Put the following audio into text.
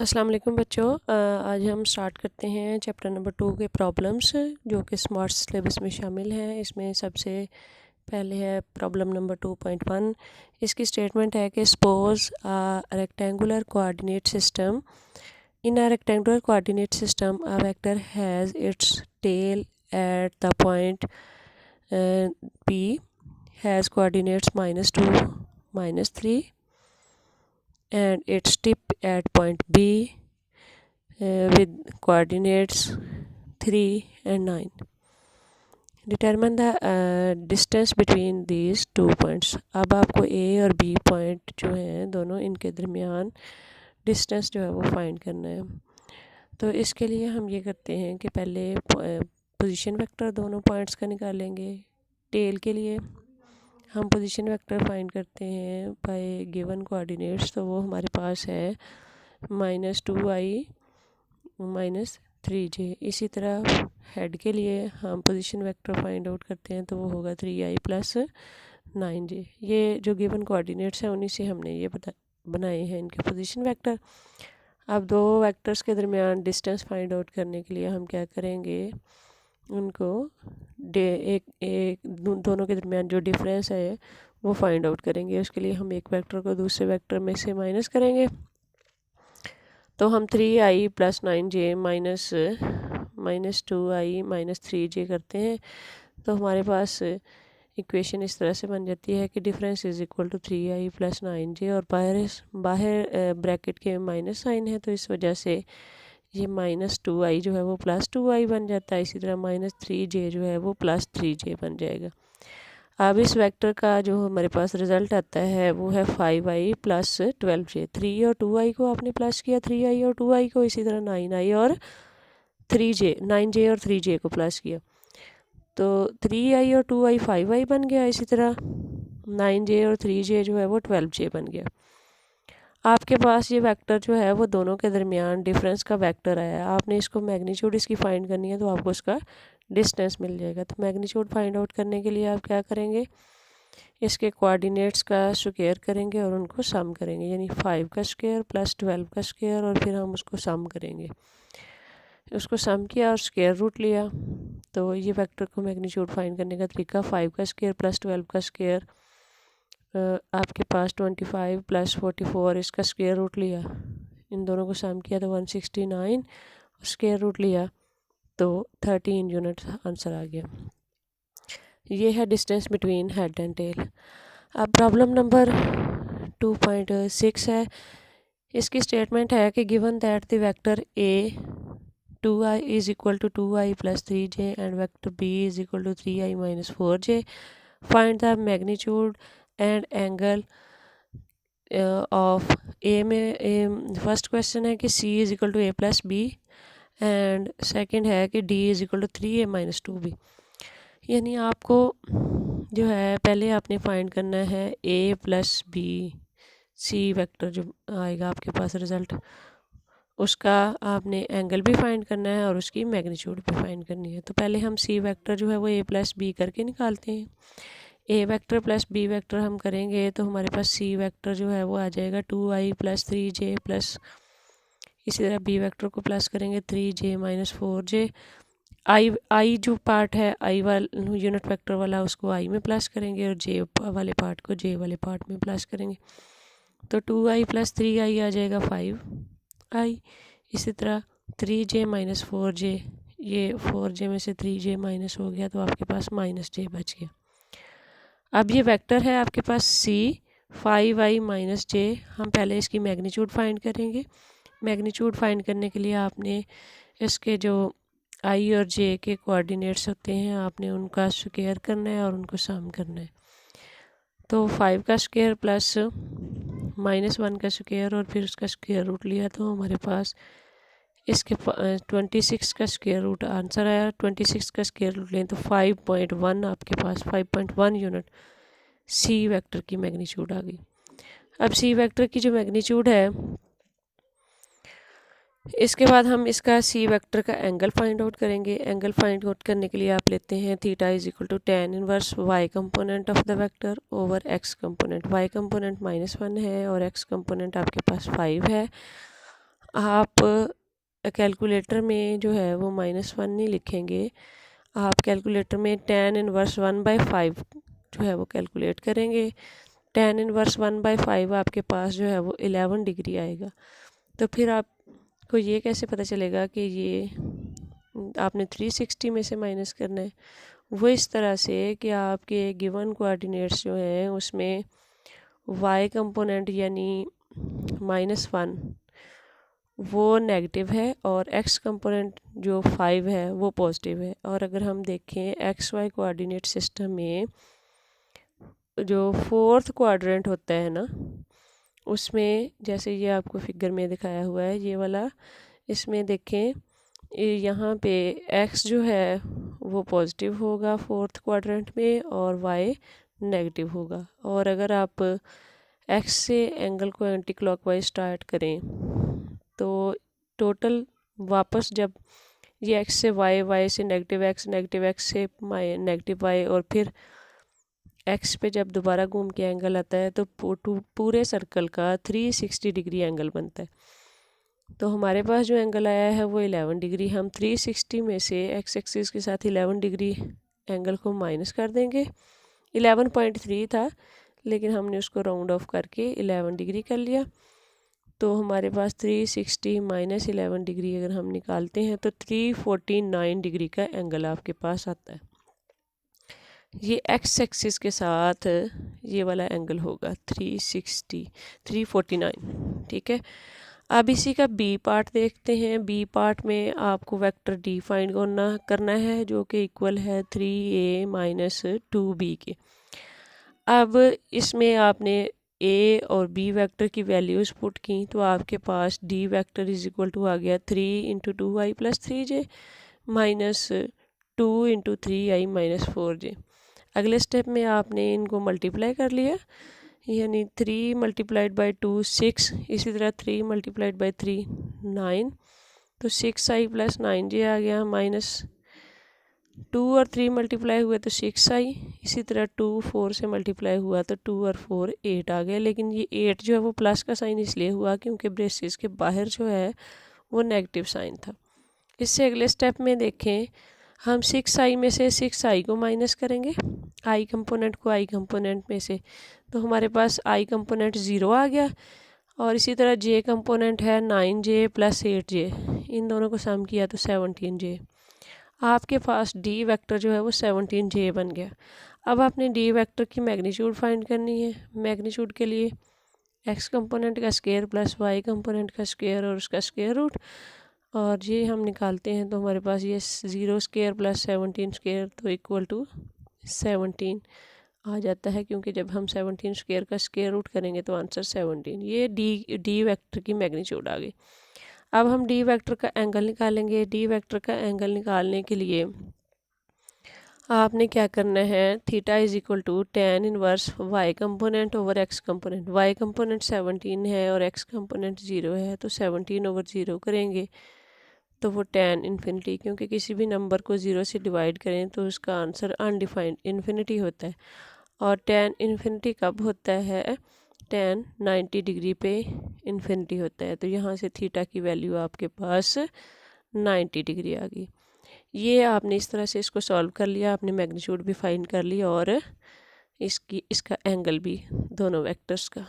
अस्सलाम वालेकुम बच्चों। आज हम स्टार्ट करते हैं चैप्टर नंबर 2 के प्रॉब्लम्स जो कि स्मार्ट सिलेबस में शामिल हैं। इसमें सबसे पहले है प्रॉब्लम नंबर 2.1। इसकी स्टेटमेंट है कि suppose rectangular coordinate system in a rectangular coordinate system a vector has its tail at the point P has coordinates -2, -3 and its tip at point B with coordinates 3 and 9. Determine the distance between these two points. अब आपको A और B point जो हैं दोनों इनके दरमियान distance जो है वो फाइंड करना है। तो इसके लिए हम ये करते हैं कि पहले पोजीशन वेक्टर दोनों पॉइंट्स का निकालेंगे। टेल के लिए हम पोजीशन वेक्टर फाइंड करते हैं बाय गिवन कोऑर्डिनेट्स, तो वो हमारे पास है -2i -3j। इसी तरह हेड के लिए हम पोजीशन वेक्टर फाइंड आउट करते हैं, तो वो होगा 3i + 9j। ये जो गिवन कोऑर्डिनेट्स हैं उन्हीं से हमने ये बनाए हैं इनके पोजीशन वेक्टर। अब दो वेक्टर्स के दरमियान डिस्टेंस फाइंड आउट करने के लिए हम क्या करेंगे, उनको दोनों के दरमियान जो डिफरेंस है वो फाइंड आउट करेंगे। उसके लिए हम एक वेक्टर को दूसरे वेक्टर में से माइनस करेंगे, तो हम 3i + 9j -2i -3j करते हैं। तो हमारे पास इक्वेशन इस तरह से बन जाती है कि difference is equal to 3i + 9j, और बाहर ब्रैकेट के माइनस साइन है, तो इस वजह से ये -2i जो है वो +2i बन जाता है। इसी तरह -3j जो है वो +3j बन जाएगा। अब इस वेक्टर का जो हमारे पास रिज़ल्ट आता है वो है 5i + 12j। 3 और 2i को आपने प्लस किया, 3i और 2i को, इसी तरह 9j और 3j को प्लस किया, तो 3i और 2i 5i बन गया। इसी तरह 9j और 3j जो है वो 12j बन गया। आपके पास ये वेक्टर जो है वो दोनों के दरमियान डिफरेंस का वेक्टर आया। आपने इसको मैग्नीट्यूड इसकी फाइंड करनी है, तो आपको इसका डिस्टेंस मिल जाएगा। तो मैग्नीट्यूड फाइंड आउट करने के लिए आप क्या करेंगे, इसके कोऑर्डिनेट्स का स्क्वायर करेंगे और उनको सम करेंगे, यानी 5 का स्क्वायर + 12 का स्क्वायर, और फिर हम उसको सम करेंगे। उसको सम किया और स्क्वायर रूट लिया, तो ये वेक्टर को मैग्नीट्यूड फाइंड करने का तरीका 5 का स्क्वायर + 12 का स्क्वायर, आपके पास 25 + 44, इसका स्क्वायर रूट लिया, इन दोनों को सम किया तो 169, स्क्वायर रूट लिया तो 13 यूनिट आंसर आ गया। ये है distance between head and tail. अब प्रॉब्लम नंबर 2.6 है। इसकी स्टेटमेंट है कि given that the vector A 2i is equal to 2i + 3j and vector B is equal to 3i - 4j, find the magnitude and angle of A में first question है कि C is equal to A + B, and second है कि D is equal to 3a - 2b। यानी आपको जो है पहले आपने फाइंड करना है A + B C वेक्टर जो आएगा आपके पास रिज़ल्ट, उसका आपने एंगल भी फाइंड करना है और उसकी मैग्नीट्यूड भी फाइंड करनी है। तो पहले हम C वेक्टर जो है वो A + B करके निकालते हैं। A वेक्टर + B वेक्टर हम करेंगे तो हमारे पास C वेक्टर जो है वो आ जाएगा 2i + 3j प्लस, इसी तरह B वेक्टर को प्लस करेंगे 3j - 4j। I जो पार्ट है I वाला यूनिट वेक्टर वाला, उसको I में प्लस करेंगे और J वाले पार्ट को J वाले पार्ट में प्लस करेंगे, तो 2i + 3i आ जाएगा 5i। इसी तरह 3j - 4j, ये 4j में से 3j माइनस हो गया, तो आपके पास -j बच गया। अब ये वेक्टर है आपके पास C 5i - j। हम पहले इसकी मैग्नीट्यूड फाइंड करेंगे। मैग्नीट्यूड फाइंड करने के लिए आपने इसके जो i और j के कोऑर्डिनेट्स होते हैं आपने उनका स्क्वायर करना है और उनको सम करना है। तो 5 का स्क्वायर प्लस -1 का स्क्वायर और फिर उसका स्क्वायर रूट लिया, तो हमारे पास इसके 26 का स्क्वायर रूट आंसर आया। 26 का स्क्वायर रूट लें तो 5.1, आपके पास 5.1 यूनिट C वेक्टर की मैग्नीट्यूड आ गई। अब C वेक्टर की जो मैग्नीट्यूड है, इसके बाद हम इसका C वेक्टर का एंगल फाइंड आउट करेंगे। एंगल फाइंड आउट करने के लिए आप लेते हैं theta is equal to tan inverse y component of the vector over x component. y component -1 है और x कंपोनेंट आपके पास 5 है। आप कैलकुलेटर में जो है वो -1 नहीं लिखेंगे, आप कैलकुलेटर में tan इनवर्स 1/5 जो है वो कैलकुलेट करेंगे। tan इनवर्स 1/5 आपके पास जो है वो 11 डिग्री आएगा। तो फिर आपको ये कैसे पता चलेगा कि ये आपने 360 में से माइनस करना है? वो इस तरह से कि आपके गिवन कोऑर्डिनेट्स जो हैं उसमें y कंपोनेंट यानी -1 वो नेगेटिव है और x कंपोनेंट जो 5 है वो पॉजिटिव है। और अगर हम देखें एक्स वाई कोऑर्डिनेट सिस्टम में जो फोर्थ क्वाड्रेंट होता है ना, उसमें जैसे ये आपको फिगर में दिखाया हुआ है ये वाला, इसमें देखें यहाँ पे x जो है वो पॉजिटिव होगा फोर्थ क्वाड्रेंट में और y नेगेटिव होगा। और अगर आप x से एंगल को एंटी क्लॉकवाइज स्टार्ट करें तो टोटल वापस जब ये x से y, y से नेगेटिव x से नेगेटिव y और फिर x पे जब दोबारा घूम के एंगल आता है तो पूरे सर्कल का 360 डिग्री एंगल बनता है। तो हमारे पास जो एंगल आया है वो 11 डिग्री। हम 360 में से x एक्सिस के साथ 11 डिग्री एंगल को माइनस कर देंगे। 11.3 था लेकिन हमने उसको राउंड ऑफ करके 11 डिग्री कर लिया। तो हमारे पास 360 माइनस 11 डिग्री अगर हम निकालते हैं तो 349 डिग्री का एंगल आपके पास आता है। ये x एक्सिस के साथ ये वाला एंगल होगा 349, ठीक है। अब इसी का बी पार्ट देखते हैं। बी पार्ट में आपको वेक्टर डी फाइंड करना है जो कि इक्वल है 3a माइनस 2b के। अब इसमें आपने ए और बी वेक्टर की वैल्यूज़ पुट की तो आपके पास D vector is equal to आ गया 3 × 2i + 3j minus 2 × 3i - 4j। अगले स्टेप में आपने इनको मल्टीप्लाई कर लिया, यानी 3 × 2 6, इसी तरह 3 × 3 9, तो 6i + 9j आ गया, माइनस 2 और 3 मल्टीप्लाई हुए तो 6i, इसी तरह 2 4 से मल्टीप्लाई हुआ तो 2 और 4 8 आ गया। लेकिन ये 8 जो है वो प्लस का साइन इसलिए हुआ क्योंकि ब्रेसेस के बाहर जो है वो नेगेटिव साइन था। इससे अगले स्टेप में देखें, हम 6i में से 6i को माइनस करेंगे, i कंपोनेंट को i कंपोनेंट में से, तो हमारे पास i कंपोनेंट 0 आ गया। और इसी तरह j कंपोनेंट है 9j + 8j, इन दोनों को सम किया तो 17j। आपके पास डी वेक्टर जो है वो 17j बन गया। अब आपने डी वेक्टर की मैग्नीट्यूड फाइंड करनी है। मैग्नीट्यूड के लिए x कंपोनेंट का स्क्वायर प्लस y कंपोनेंट का स्क्वायर और उसका स्क्वायर रूट, और ये हम निकालते हैं तो हमारे पास ये 0² + 17 स्क्वायर तो इक्वल टू 17 आ जाता है, क्योंकि जब हम 17 स्क्वायर का स्क्वायर रूट करेंगे तो आंसर 17। ये डी वेक्टर की मैग्नीट्यूड आ गई। अब हम डी वेक्टर का एंगल निकालेंगे। डी वेक्टर का एंगल निकालने के लिए आपने क्या करना है, theta is equal to tan inverse y component over x component. y component 17 है और x कंपोनेंट 0 है, तो 17/0 करेंगे तो वो tan इन्फिनिटी, क्योंकि किसी भी नंबर को 0 से डिवाइड करें तो उसका आंसर अनडिफाइंड इन्फिनिटी होता है। और tan इन्फिनिटी कब होता है, tan 90 डिग्री पे इन्फिनिटी होता है। तो यहाँ से थीटा की वैल्यू आपके पास 90 डिग्री आ गई। ये आपने इस तरह से इसको सॉल्व कर लिया, आपने मैग्नीट्यूड भी फाइंड कर लिया और इसका एंगल भी दोनों वेक्टर्स का।